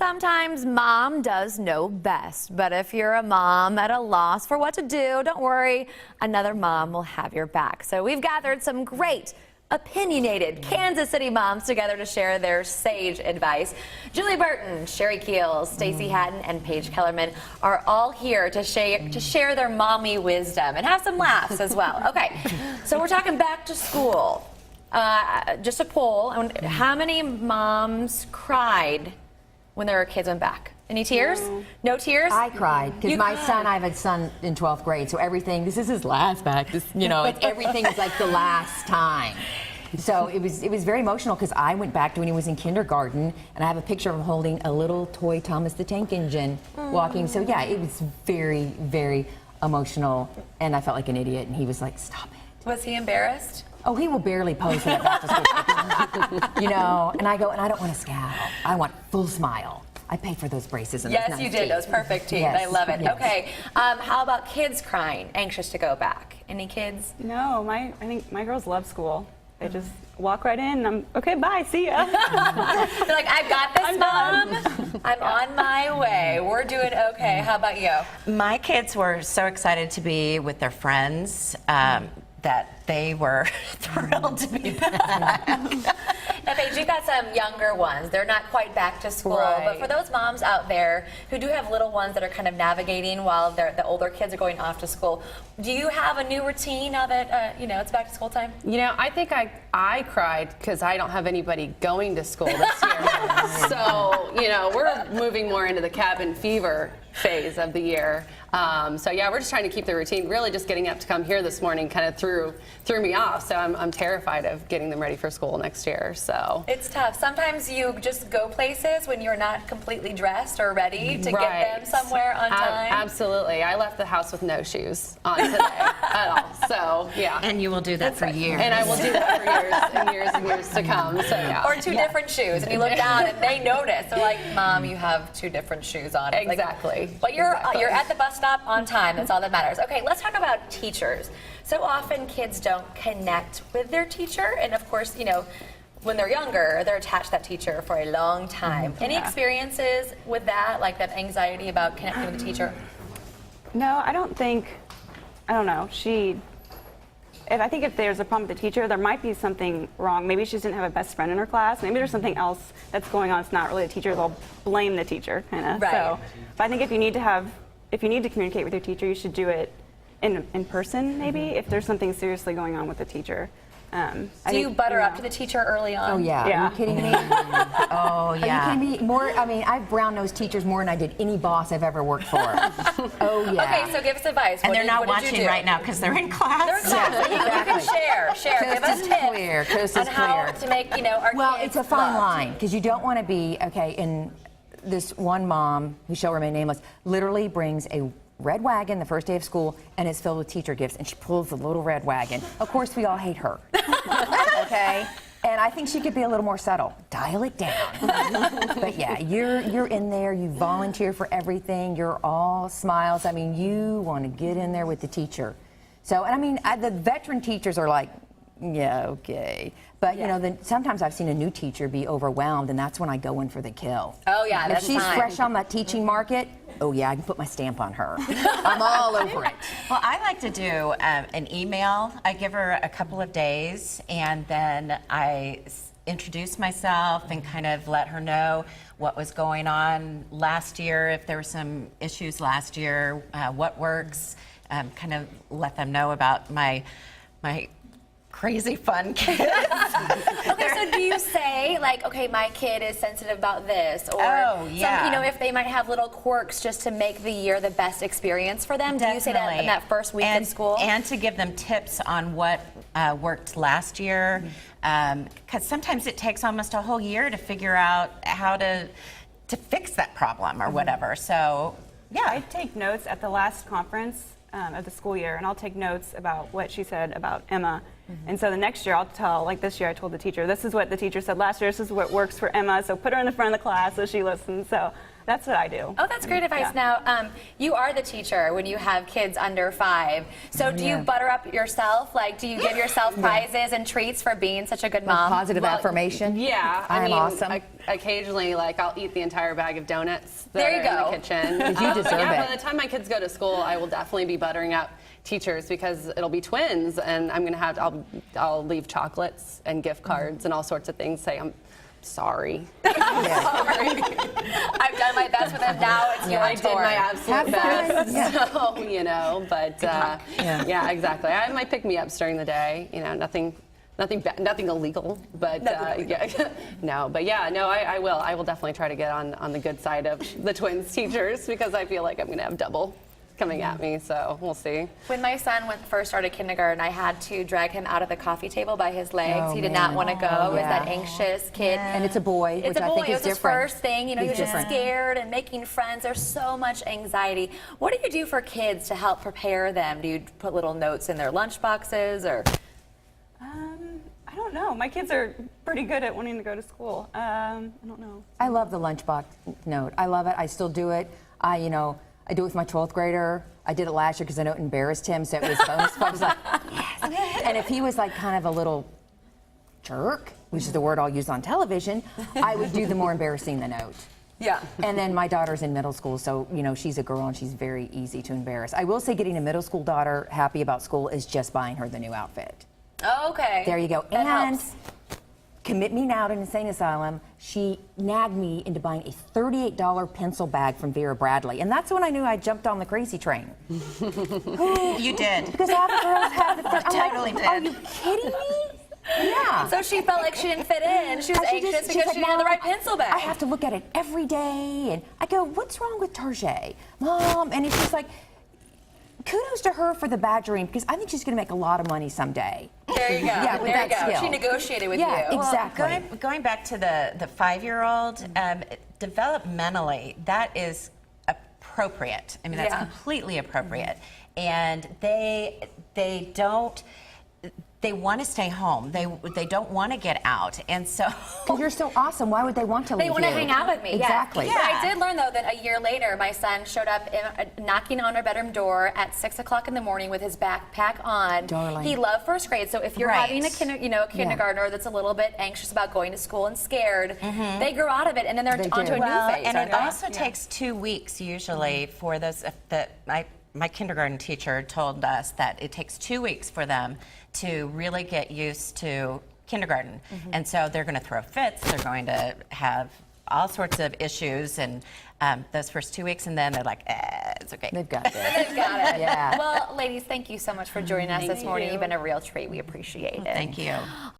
Sometimes mom does know best, but if you're a mom at a loss for what to do, don't worry, another mom will have your back. So we've gathered some great, opinionated Kansas City moms together to share their sage advice. Julie Burton, Sherry Keels, Stacey Hatton, and Paige Kellerman are all here to share their mommy wisdom and have some laughs as well. Okay, so we're talking back to school. Just a poll. How many moms cried when their kids went back? Any tears? No tears? I cried because I have a son in 12th grade, so everything, this is his last back, everything is like the last time. So it was very emotional because I went back to when he was in kindergarten, and I have a picture of him holding a little toy Thomas the Tank Engine walking. So yeah, it was very, very emotional, and I felt like an idiot, and he was like, stop it. Was he embarrassed? Oh, he will barely pose for that back to school. And I go, and I don't want a scowl. I want full smile. I paid for those braces. And yes, those you nice did. Those perfect teeth. Yes. I love it. Yes. Okay. How about kids crying, anxious to go back? Any kids? No, I think my girls love school. They just walk right in and I'm, okay, bye, see ya. They're like, I've got this, Mom. I'm on my way. We're doing okay. How about you? My kids were so excited to be with their friends that they were thrilled to be back. Now, Paige, you've got some younger ones. They're not quite back to school, but for those moms out there who do have little ones that are kind of navigating while the older kids are going off to school, do you have a new routine now that it's back to school time? I think I cried because I don't have anybody going to school this year. So we're moving more into the cabin fever phase of the year. So yeah, we're just trying to keep the routine. Really, just getting up to come here this morning kind of threw me off. So I'm terrified of getting them ready for school next year. So it's tough. Sometimes you just go places when you're not completely dressed or ready to get them somewhere on time. Absolutely. I left the house with no shoes on today at all. So yeah. And you will do that for years. And I will do that for years and years and years to come. So yeah. Or two different shoes, and you look down and they notice. They're like, Mom, you have two different shoes on. Exactly. But you're at the bus stop on time. That's all that matters. Okay, let's talk about teachers. So often kids don't connect with their teacher, and of course, when they're younger, they're attached to that teacher for a long time. Any experiences with that, like that anxiety about connecting with the teacher? No, I don't know. I think if there's a problem with the teacher, there might be something wrong. Maybe she didn't have a best friend in her class. Maybe there's something else that's going on. It's not really the teacher. They'll blame the teacher, kind of. Right. So, but I think if you need to communicate with your teacher, you should do it in person, maybe, if there's something seriously going on with the teacher. Do you butter up to the teacher early on? Oh, yeah. Are you kidding me? Oh, yeah. Are you kidding me? I've brown-nosed teachers more than I did any boss I've ever worked for. Oh, yeah. Okay, so give us advice. And they're not watching right now because they're in class. They're in class. You can share. Give us tips on how to make, our kids Well, it's a fine loved. line, because you don't want to be, and this one mom, who shall remain nameless, literally brings a red wagon the first day of school, and it's filled with teacher gifts, and she pulls the little red wagon. Of course, we all hate her. Okay? And I think she could be a little more subtle. Dial it down. But yeah, you're in there, you volunteer for everything, you're all smiles. You want to get in there with the teacher. So, the veteran teachers are like, yeah, okay. But, sometimes I've seen a new teacher be overwhelmed, and that's when I go in for the kill. Oh, yeah, If she's fresh on that teaching market, oh, yeah, I can put my stamp on her. I'm all over it. Well, I like to do an email. I give her a couple of days, and then I introduce myself and kind of let her know what was going on last year, if there were some issues last year, what works, kind of let them know about my crazy fun kids. Okay, so do you say, like, okay, my kid is sensitive about this? Or if they might have little quirks just to make the year the best experience for them? Definitely. Do you say that in that first week in school? And to give them tips on what worked last year. Because sometimes it takes almost a whole year to figure out how to fix that problem or whatever. So, yeah. I take notes at the last conference of the school year, and I'll take notes about what she said about Emma. And so the next year I'll tell, like this year I told the teacher, this is what the teacher said last year, this is what works for Emma, so put her in the front of the class so she listens. So That's what I do. Oh, that's great advice. Yeah. Now, you are the teacher when you have kids under 5. So do you butter up yourself? Like, do you give yourself prizes and treats for being such a good mom? Positive affirmation. Yeah, I I'm mean, awesome. Occasionally, like I'll eat the entire bag of donuts that There you are go. in the kitchen. You deserve yeah, it. by the time my kids go to school, I will definitely be buttering up teachers because it'll be twins, and I'm gonna have I'll leave chocolates and gift cards and all sorts of things. Say I'm sorry. Sorry. I've done my best with them. Now it's your I did turn. my absolute Have best. fun. Yeah. So, you know, but yeah, exactly. I have my pick-me-ups during the day. You know, nothing illegal, but yeah, no, but yeah, no, I will. I will definitely try to get on the good side of the twins teachers because I feel like I'm going to have double coming at me. So we'll see. When my son first started kindergarten, I had to drag him out of the coffee table by his legs. Oh, He did man. not want to go. He was that Yeah. anxious kid. And it's a boy, It's which a I boy. think It is was his different. first thing. You know, he was He's just different. scared and making friends. There's so much anxiety. What do you do for kids to help prepare them? Do you put little notes in their lunch boxes or? I don't know. My kids are pretty good at wanting to go to school. I don't know. I love the lunchbox note. I love it. I still do it. I do it with my 12th grader. I did it last year because I know it embarrassed him, so it was bonus fun. I was like, yes. And if he was like kind of a little jerk, which is the word I'll use on television, I would do the more embarrassing the note. Yeah. And then my daughter's in middle school, so she's a girl and she's very easy to embarrass. I will say getting a middle school daughter happy about school is just buying her the new outfit. Oh, okay. There you go. That And helps. commit me now to an insane asylum. She nagged me into buying a $38 pencil bag from Vera Bradley, and that's when I knew I jumped on the crazy train. You did. Because all the girls have the. I'm Totally like, did. Are you kidding me? Yeah. So she felt like she didn't fit in. She was And anxious she's because like, she didn't have the "Mom, right pencil bag. I have to look at it every day, and I go, "What's wrong with Tarjay, Mom?" And it's just like, kudos to her for the bad dream because I think she's going to make a lot of money someday. There you go. Yeah, with there you that go. skill. She negotiated with Yeah, you. exactly. Going back to the 5-year-old, developmentally, that is appropriate. I mean, that's Yeah. completely appropriate. And they don't. They want to stay home. They don't want to get out, and so. Because you're so awesome. Why would they want to leave They want to you? hang out with me. Exactly. Yeah. But I did learn, though, that a year later, my son showed up knocking on our bedroom door at 6 o'clock in the morning with his backpack on. Darling. He loved first grade. So if you're Right. having a kindergartner that's a little bit anxious about going to school and scared, they grow out of it, and then they're They onto do. a Well, new phase. and aren't it they? also takes 2 weeks usually for those. My kindergarten teacher told us that it takes 2 weeks for them to really get used to kindergarten, and so they're going to throw fits. They're going to have all sorts of issues, and those first 2 weeks, and then they're like, it's okay. They've got this. They've got it. Yeah. Well, ladies, thank you so much for joining us this morning. you. You've been a real treat. We appreciate it. Thank you.